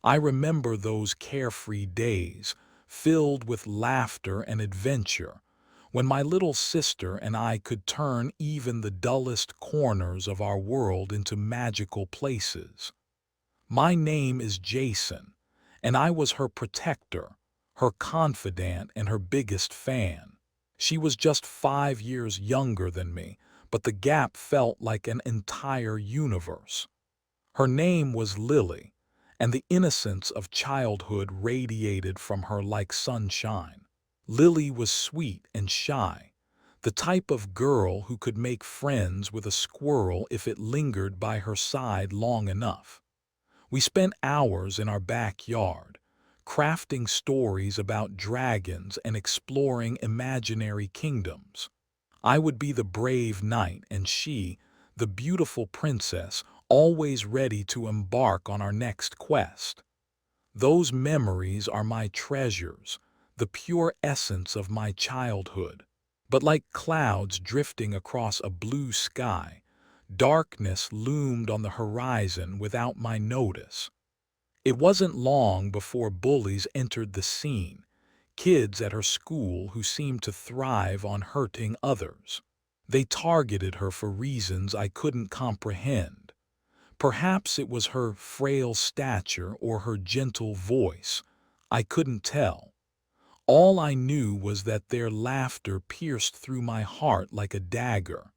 I remember those carefree days, filled with laughter and adventure, when my little sister and I could turn even the dullest corners of our world into magical places. My name is Jason, and I was her protector, her confidant, and her biggest fan. She was just 5 years younger than me, but the gap felt like an entire universe. Her name was Lily, and the innocence of childhood radiated from her like sunshine. Lily was sweet and shy, the type of girl who could make friends with a squirrel if it lingered by her side long enough. We spent hours in our backyard, crafting stories about dragons and exploring imaginary kingdoms. I would be the brave knight and she, the beautiful princess, always ready to embark on our next quest. Those memories are my treasures, the pure essence of my childhood. But like clouds drifting across a blue sky, darkness loomed on the horizon without my notice. It wasn't long before bullies entered the scene, kids at her school who seemed to thrive on hurting others. They targeted her for reasons I couldn't comprehend. Perhaps it was her frail stature or her gentle voice. I couldn't tell. All I knew was that their laughter pierced through my heart like a dagger.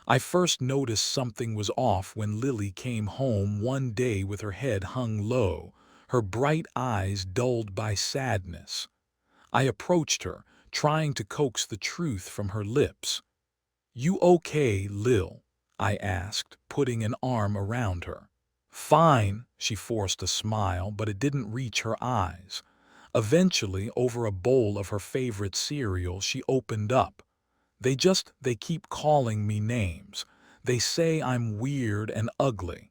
I first noticed something was off when Lily came home one day with her head hung low, her bright eyes dulled by sadness. I approached her, trying to coax the truth from her lips. "You okay, Lil?" I asked, putting an arm around her. "Fine," she forced a smile, but it didn't reach her eyes. Eventually, over a bowl of her favorite cereal, she opened up. They keep calling me names. They say I'm weird and ugly."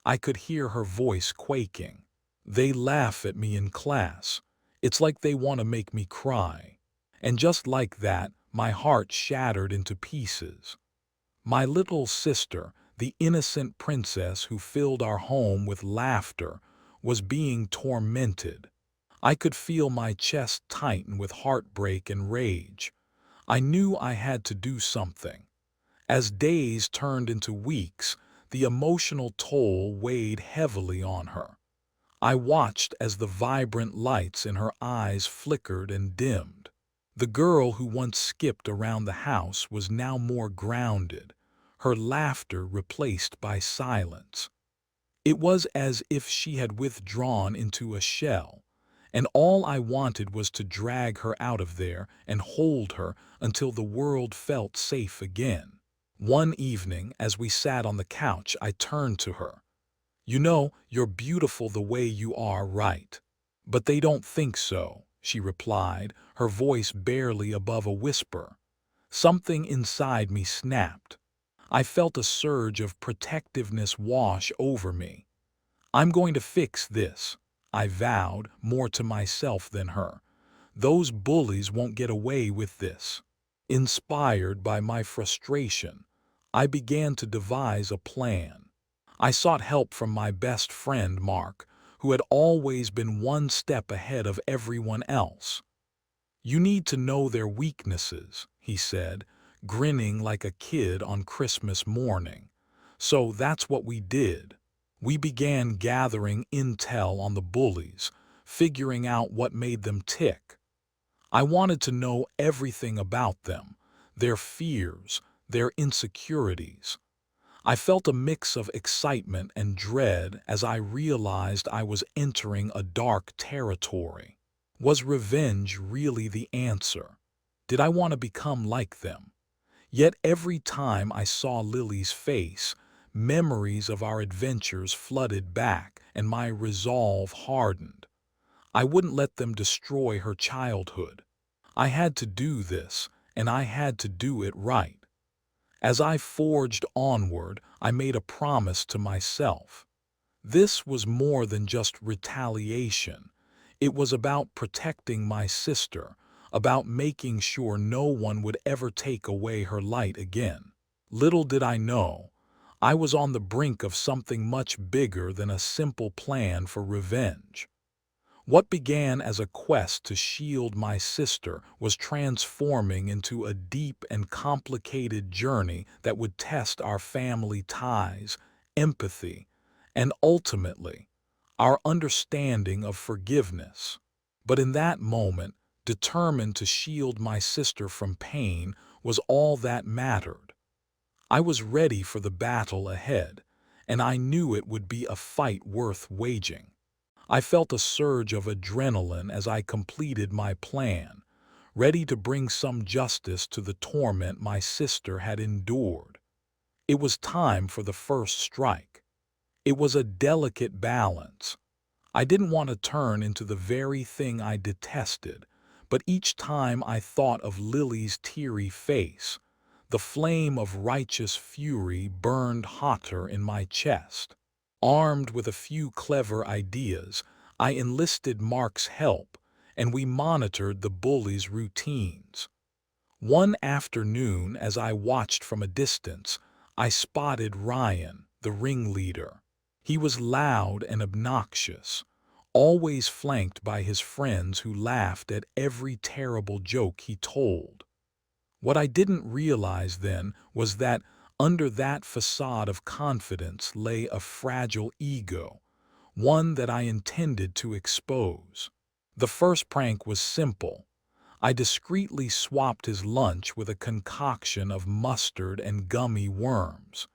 I could hear her voice quaking. "They laugh at me in class. It's like they want to make me cry." And just like that, my heart shattered into pieces. My little sister, the innocent princess who filled our home with laughter, was being tormented. I could feel my chest tighten with heartbreak and rage. I knew I had to do something. As days turned into weeks, the emotional toll weighed heavily on her. I watched as the vibrant lights in her eyes flickered and dimmed. The girl who once skipped around the house was now more grounded, her laughter replaced by silence. It was as if she had withdrawn into a shell, and all I wanted was to drag her out of there and hold her until the world felt safe again. One evening, as we sat on the couch, I turned to her. "You know, you're beautiful the way you are, right?" "But they don't think so," she replied, her voice barely above a whisper. Something inside me snapped. I felt a surge of protectiveness wash over me. "I'm going to fix this," I vowed, more to myself than her. "Those bullies won't get away with this." Inspired by my frustration, I began to devise a plan. I sought help from my best friend, Mark, who had always been one step ahead of everyone else. "You need to know their weaknesses," he said, grinning like a kid on Christmas morning. So that's what we did. We began gathering intel on the bullies, figuring out what made them tick. I wanted to know everything about them, their fears, their insecurities. I felt a mix of excitement and dread as I realized I was entering a dark territory. Was revenge really the answer? Did I want to become like them? Yet every time I saw Lily's face, memories of our adventures flooded back and my resolve hardened. I wouldn't let them destroy her childhood. I had to do this, and I had to do it right. As I forged onward, I made a promise to myself. This was more than just retaliation. It was about protecting my sister, about making sure no one would ever take away her light again. Little did I know, I was on the brink of something much bigger than a simple plan for revenge. What began as a quest to shield my sister was transforming into a deep and complicated journey that would test our family ties, empathy, and ultimately, our understanding of forgiveness. But in that moment, determined to shield my sister from pain was all that mattered. I was ready for the battle ahead, and I knew it would be a fight worth waging. I felt a surge of adrenaline as I completed my plan, ready to bring some justice to the torment my sister had endured. It was time for the first strike. It was a delicate balance. I didn't want to turn into the very thing I detested, but each time I thought of Lily's teary face, the flame of righteous fury burned hotter in my chest. Armed with a few clever ideas, I enlisted Mark's help, and we monitored the bullies' routines. One afternoon, as I watched from a distance, I spotted Ryan, the ringleader. He was loud and obnoxious, always flanked by his friends who laughed at every terrible joke he told. What I didn't realize then was that under that facade of confidence lay a fragile ego, one that I intended to expose. The first prank was simple. I discreetly swapped his lunch with a concoction of mustard and gummy worms.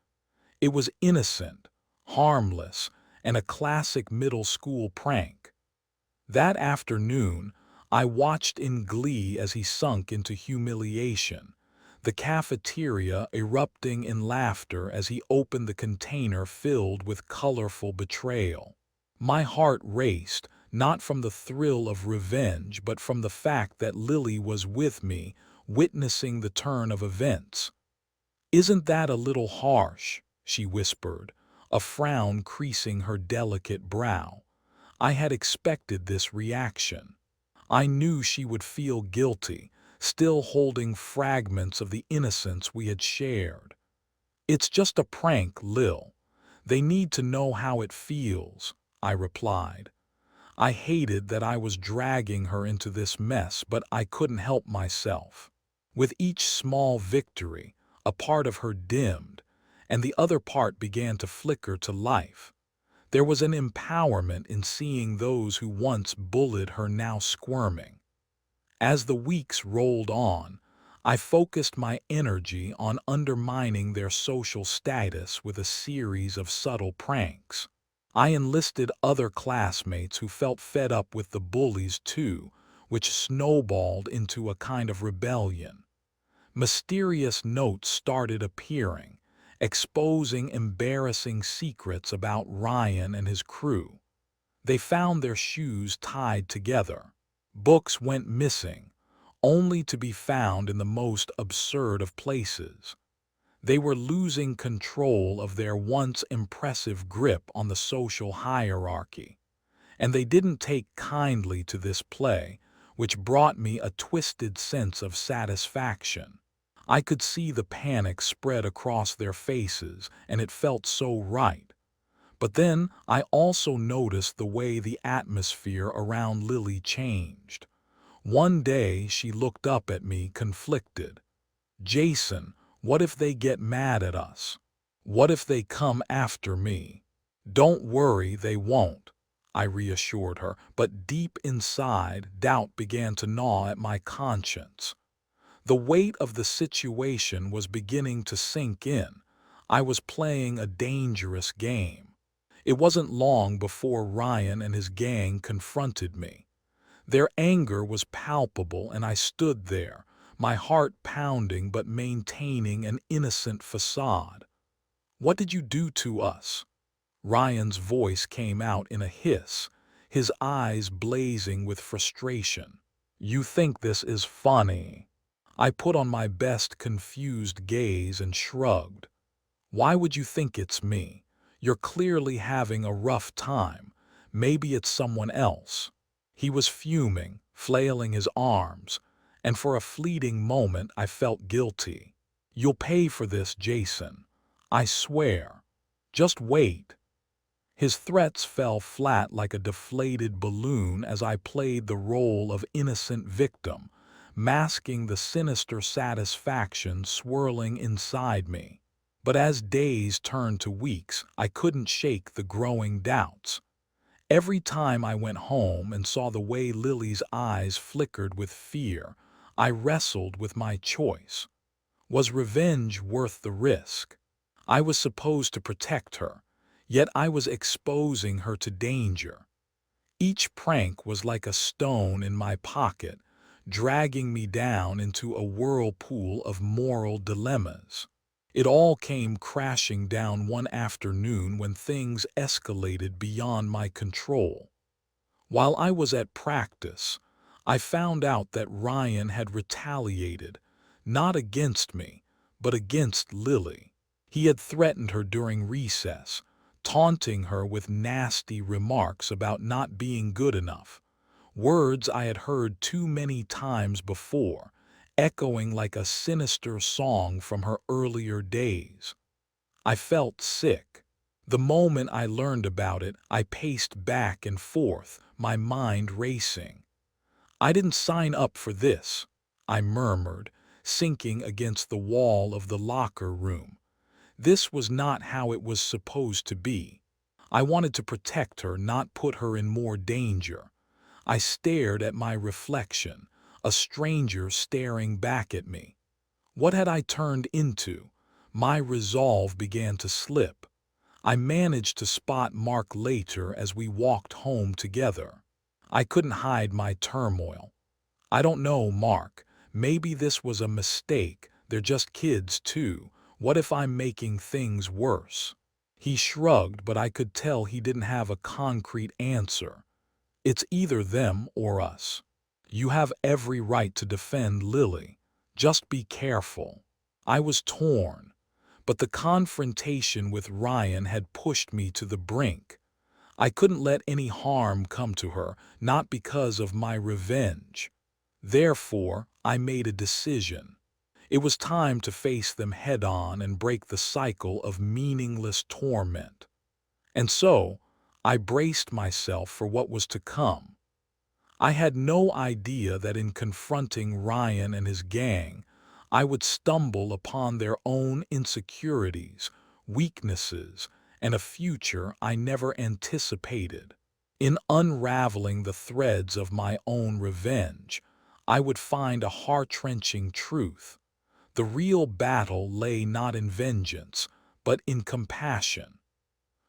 It was innocent, harmless, and a classic middle school prank. That afternoon, I watched in glee as he sunk into humiliation, the cafeteria erupting in laughter as he opened the container filled with colorful betrayal. My heart raced, not from the thrill of revenge, but from the fact that Lily was with me, witnessing the turn of events. "Isn't that a little harsh?" she whispered, a frown creasing her delicate brow. I had expected this reaction. I knew she would feel guilty, still holding fragments of the innocence we had shared. "It's just a prank, Lil. They need to know how it feels," I replied. I hated that I was dragging her into this mess, but I couldn't help myself. With each small victory, a part of her dimmed, and the other part began to flicker to life. There was an empowerment in seeing those who once bullied her now squirming. As the weeks rolled on, I focused my energy on undermining their social status with a series of subtle pranks. I enlisted other classmates who felt fed up with the bullies too, which snowballed into a kind of rebellion. Mysterious notes started appearing, exposing embarrassing secrets about Ryan and his crew. They found their shoes tied together. Books went missing, only to be found in the most absurd of places. They were losing control of their once impressive grip on the social hierarchy. And they didn't take kindly to this play, which brought me a twisted sense of satisfaction. I could see the panic spread across their faces, and it felt so right. But then I also noticed the way the atmosphere around Lily changed. One day she looked up at me conflicted. "Jason, what if they get mad at us? What if they come after me?" "Don't worry, they won't," I reassured her, but deep inside, doubt began to gnaw at my conscience. The weight of the situation was beginning to sink in. I was playing a dangerous game. It wasn't long before Ryan and his gang confronted me. Their anger was palpable, and I stood there, my heart pounding but maintaining an innocent facade. "What did you do to us?" Ryan's voice came out in a hiss, his eyes blazing with frustration. "You think this is funny?" I put on my best confused gaze and shrugged. "Why would you think it's me? You're clearly having a rough time. Maybe it's someone else." He was fuming, flailing his arms, and for a fleeting moment I felt guilty. "You'll pay for this, Jason. I swear. Just wait." His threats fell flat like a deflated balloon as I played the role of innocent victim, masking the sinister satisfaction swirling inside me. But as days turned to weeks, I couldn't shake the growing doubts. Every time I went home and saw the way Lily's eyes flickered with fear, I wrestled with my choice. Was revenge worth the risk? I was supposed to protect her, yet I was exposing her to danger. Each prank was like a stone in my pocket, dragging me down into a whirlpool of moral dilemmas. It all came crashing down one afternoon when things escalated beyond my control. While I was at practice, I found out that Ryan had retaliated, not against me, but against Lily. He had threatened her during recess, taunting her with nasty remarks about not being good enough, words I had heard too many times before, echoing like a sinister song from her earlier days. I felt sick. The moment I learned about it, I paced back and forth, my mind racing. "I didn't sign up for this," I murmured, sinking against the wall of the locker room. This was not how it was supposed to be. I wanted to protect her, not put her in more danger. I stared at my reflection, a stranger staring back at me. What had I turned into? My resolve began to slip. I managed to spot Mark later as we walked home together. I couldn't hide my turmoil. "I don't know, Mark. Maybe this was a mistake. They're just kids, too. What if I'm making things worse?" He shrugged, but I could tell he didn't have a concrete answer. "It's either them or us. You have every right to defend Lily. Just be careful." I was torn, but the confrontation with Ryan had pushed me to the brink. I couldn't let any harm come to her, not because of my revenge. Therefore, I made a decision. It was time to face them head-on and break the cycle of meaningless torment. And so, I braced myself for what was to come. I had no idea that in confronting Ryan and his gang, I would stumble upon their own insecurities, weaknesses, and a future I never anticipated. In unraveling the threads of my own revenge, I would find a heart-wrenching truth. The real battle lay not in vengeance, but in compassion.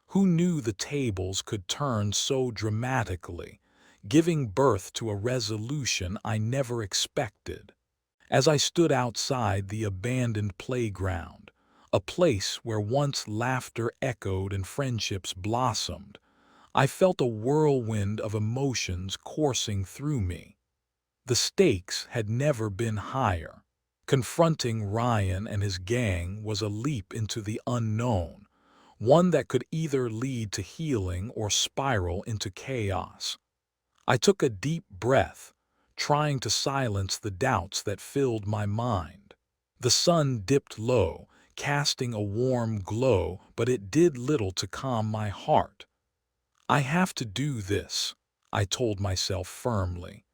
Who knew the tables could turn so dramatically, giving birth to a resolution I never expected? As I stood outside the abandoned playground, a place where once laughter echoed and friendships blossomed, I felt a whirlwind of emotions coursing through me. The stakes had never been higher. Confronting Ryan and his gang was a leap into the unknown, one that could either lead to healing or spiral into chaos. I took a deep breath, trying to silence the doubts that filled my mind. The sun dipped low, casting a warm glow, but it did little to calm my heart. "I have to do this," I told myself firmly.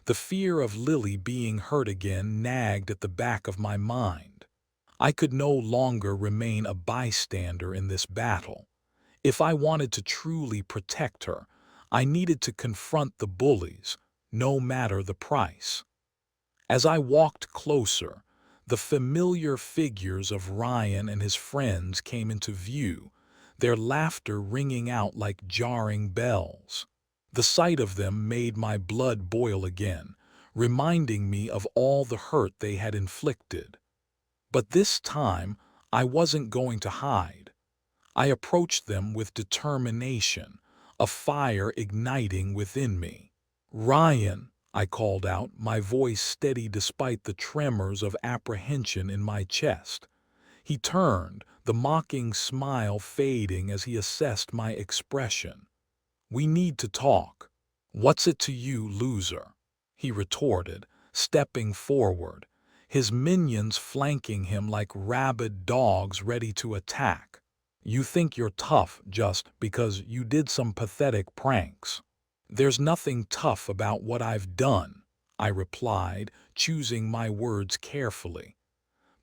The fear of Lily being hurt again nagged at the back of my mind. I could no longer remain a bystander in this battle. If I wanted to truly protect her, I needed to confront the bullies, no matter the price. As I walked closer, the familiar figures of Ryan and his friends came into view, their laughter ringing out like jarring bells. The sight of them made my blood boil again, reminding me of all the hurt they had inflicted. But this time, I wasn't going to hide. I approached them with determination, a fire igniting within me. "Ryan," I called out, my voice steady despite the tremors of apprehension in my chest. He turned, the mocking smile fading as he assessed my expression. "We need to talk." "What's it to you, loser?" he retorted, stepping forward, his minions flanking him like rabid dogs ready to attack. You think you're tough just because you did some pathetic pranks. There's nothing tough about what I've done, I replied, choosing my words carefully.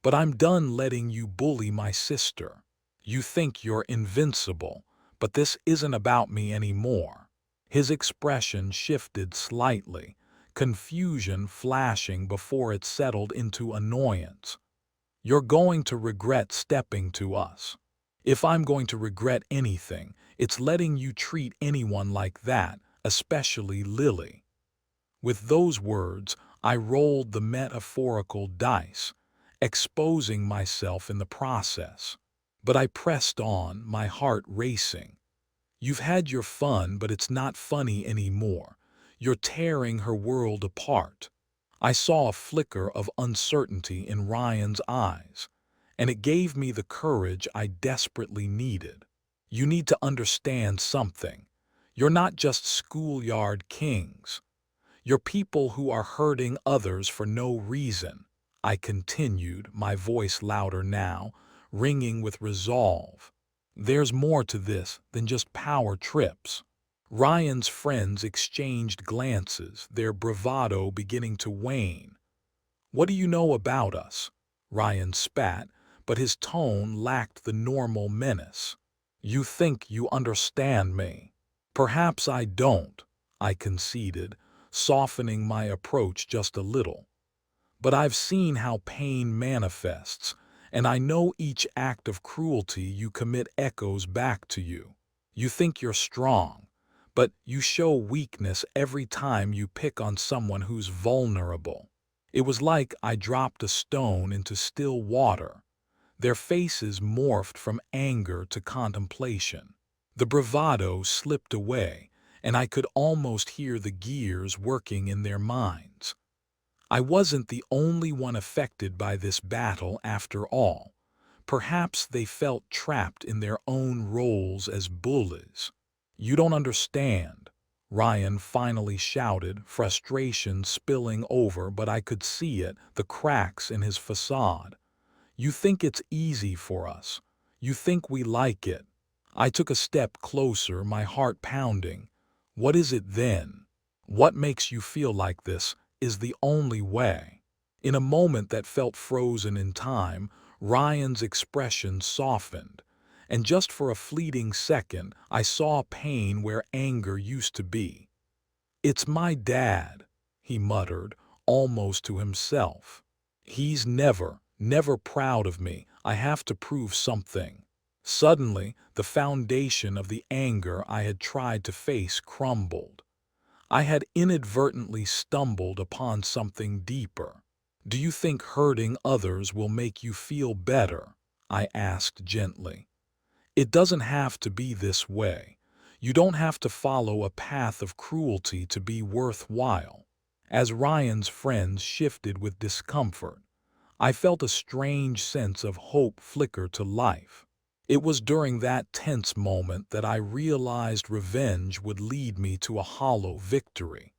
But I'm done letting you bully my sister. You think you're invincible, but this isn't about me anymore. His expression shifted slightly, confusion flashing before it settled into annoyance. You're going to regret stepping to us. If I'm going to regret anything, it's letting you treat anyone like that, especially Lily. With those words, I rolled the metaphorical dice, exposing myself in the process. But I pressed on, my heart racing. You've had your fun, but it's not funny anymore. You're tearing her world apart. I saw a flicker of uncertainty in Ryan's eyes, and it gave me the courage I desperately needed. You need to understand something. You're not just schoolyard kings. You're people who are hurting others for no reason, I continued, my voice louder now, ringing with resolve. There's more to this than just power trips. Ryan's friends exchanged glances, their bravado beginning to wane. What do you know about us? Ryan spat, but his tone lacked the normal menace. You think you understand me. Perhaps I don't, I conceded, softening my approach just a little. But I've seen how pain manifests, and I know each act of cruelty you commit echoes back to you. You think you're strong, but you show weakness every time you pick on someone who's vulnerable. It was like I dropped a stone into still water. Their faces morphed from anger to contemplation. The bravado slipped away, and I could almost hear the gears working in their minds. I wasn't the only one affected by this battle after all. Perhaps they felt trapped in their own roles as bullies. You don't understand, Ryan finally shouted, frustration spilling over, but I could see it, the cracks in his facade. You think it's easy for us. You think we like it. I took a step closer, my heart pounding. What is it then? What makes you feel like this is the only way? In a moment that felt frozen in time, Ryan's expression softened, and just for a fleeting second, I saw pain where anger used to be. It's my dad, he muttered, almost to himself. He's never proud of me. I have to prove something. Suddenly, the foundation of the anger I had tried to face crumbled. I had inadvertently stumbled upon something deeper. Do you think hurting others will make you feel better? I asked gently. It doesn't have to be this way. You don't have to follow a path of cruelty to be worthwhile. As Ryan's friends shifted with discomfort, I felt a strange sense of hope flicker to life. It was during that tense moment that I realized revenge would lead me to a hollow victory.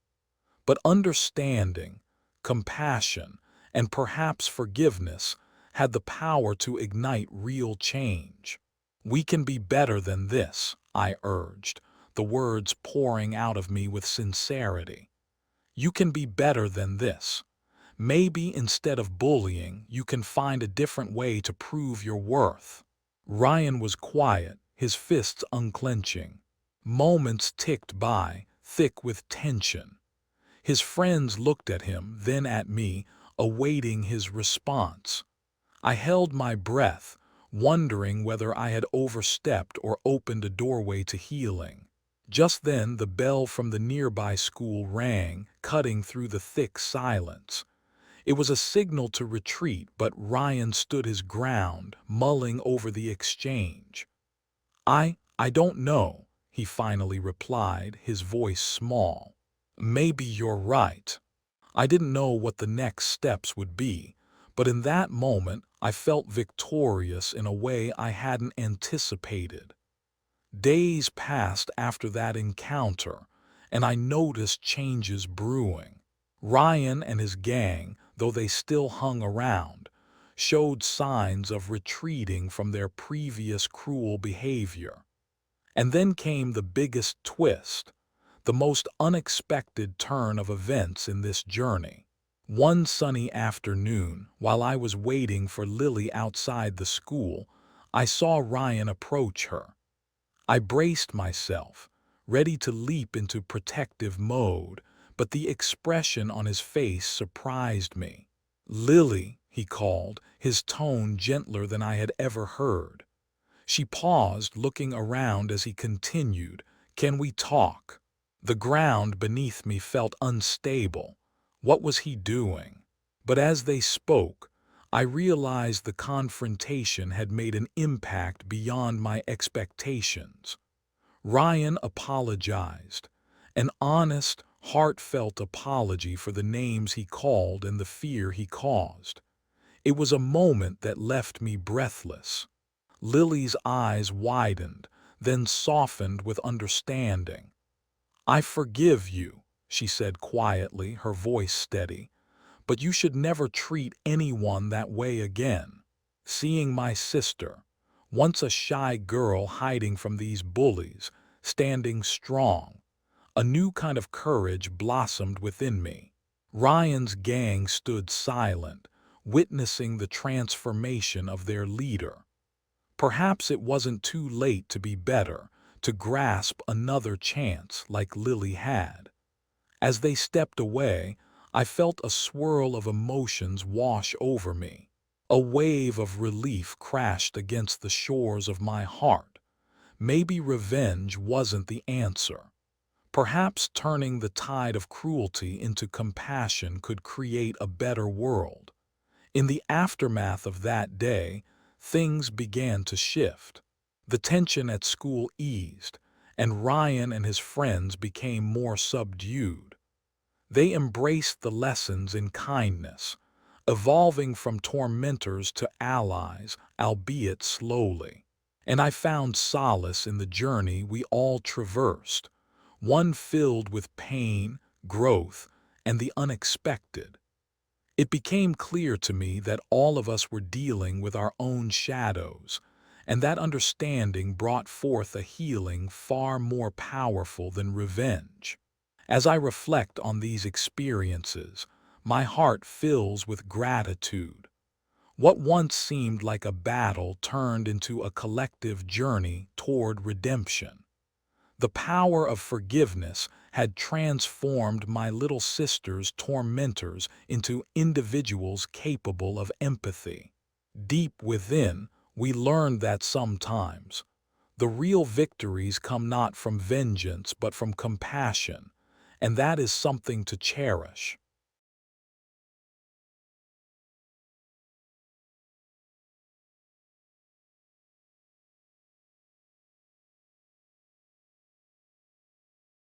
But understanding, compassion, and perhaps forgiveness had the power to ignite real change. We can be better than this, I urged, the words pouring out of me with sincerity. You can be better than this. Maybe instead of bullying, you can find a different way to prove your worth. Ryan was quiet, his fists unclenching. Moments ticked by, thick with tension. His friends looked at him, then at me, awaiting his response. I held my breath, wondering whether I had overstepped or opened a doorway to healing. Just then the bell from the nearby school rang, cutting through the thick silence. It was a signal to retreat, but Ryan stood his ground, mulling over the exchange. I don't know, he finally replied, his voice small. Maybe you're right. I didn't know what the next steps would be, but in that moment I felt victorious in a way I hadn't anticipated. Days passed after that encounter, and I noticed changes brewing. Ryan and his gang, though they still hung around, showed signs of retreating from their previous cruel behavior. And then came the biggest twist, the most unexpected turn of events in this journey. One sunny afternoon, while I was waiting for Lily outside the school, I saw Ryan approach her. I braced myself, ready to leap into protective mode, but the expression on his face surprised me. "Lily," he called, his tone gentler than I had ever heard. She paused, looking around as he continued, "Can we talk?" The ground beneath me felt unstable. What was he doing? But as they spoke, I realized the confrontation had made an impact beyond my expectations. Ryan apologized, an honest, heartfelt apology for the names he called and the fear he caused. It was a moment that left me breathless. Lily's eyes widened, then softened with understanding. "I forgive you," she said quietly, her voice steady, "but you should never treat anyone that way again." Seeing my sister, once a shy girl hiding from these bullies, standing strong, a new kind of courage blossomed within me. Ryan's gang stood silent, witnessing the transformation of their leader. Perhaps it wasn't too late to be better, to grasp another chance like Lily had. As they stepped away, I felt a swirl of emotions wash over me. A wave of relief crashed against the shores of my heart. Maybe revenge wasn't the answer. Perhaps turning the tide of cruelty into compassion could create a better world. In the aftermath of that day, things began to shift. The tension at school eased, and Ryan and his friends became more subdued. They embraced the lessons in kindness, evolving from tormentors to allies, albeit slowly. And I found solace in the journey we all traversed, one filled with pain, growth, and the unexpected. It became clear to me that all of us were dealing with our own shadows, and that understanding brought forth a healing far more powerful than revenge. As I reflect on these experiences, my heart fills with gratitude. What once seemed like a battle turned into a collective journey toward redemption. The power of forgiveness had transformed my little sister's tormentors into individuals capable of empathy. Deep within, we learned that sometimes the real victories come not from vengeance but from compassion, and that is something to cherish.